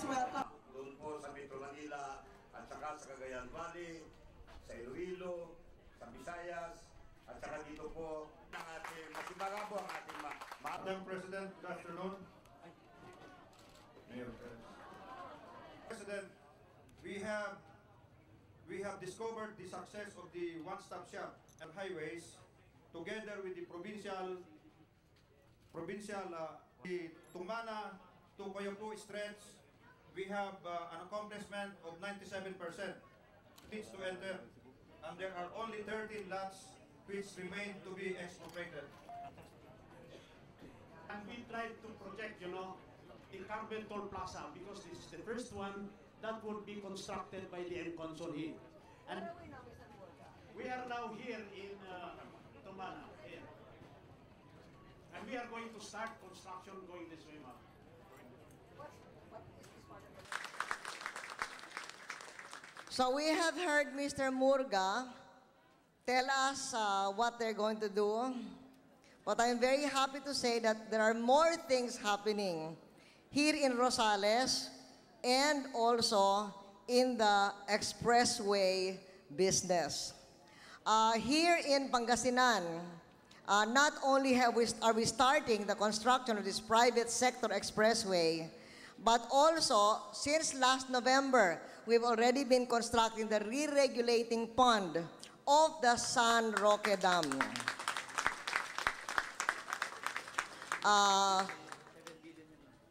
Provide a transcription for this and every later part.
please welcome. Doon po sa Metro Manila at saka sa Cagayan Valley, sa Iloilo, sa Visayas, at saka dito po ang ating masibaga po ang ating Madam President, good afternoon. Mayor President, we have discovered the success of the one-stop shop and highways together with the provincial the Tumana to Coyampo stretch. We have an accomplishment of 97% needs to enter, and there are only 13 lots which remain to be expropriated. And we tried to project, in Carmen Toll Plaza, because this is the first one that would be constructed by the MCONSOL here. And we are now here in Tumana, here. And we are going to start construction going this way, ma'am. So we have heard Mr. Murga tell us what they're going to do. But I'm very happy to say that there are more things happening here in Rosales and also in the expressway business. Here in Pangasinan, not only are we starting the construction of this private sector expressway, but also, since last November, we've already been constructing the re-regulating pond of the San Roque Dam.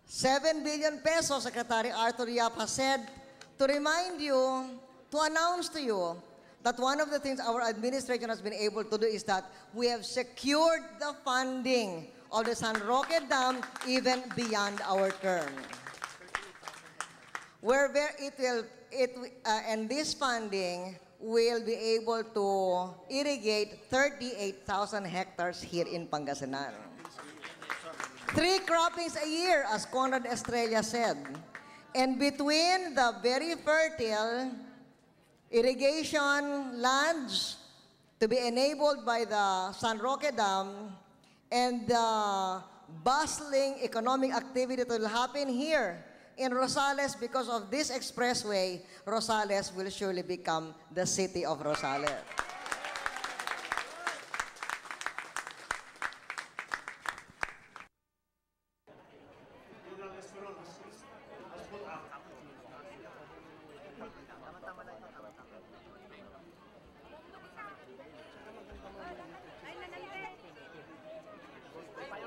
7 billion pesos, Secretary Arthur Yap has said, to remind you, to announce to you, that one of the things our administration has been able to do is that we have secured the funding of the San Roque Dam even beyond our term. And this funding will be able to irrigate 38,000 hectares here in Pangasinan. 3 croppings a year, as Conrad Estrella said. And between the very fertile irrigation lands to be enabled by the San Roque Dam and the bustling economic activity that will happen here in Rosales because of this expressway, Rosales will surely become the city of Rosales.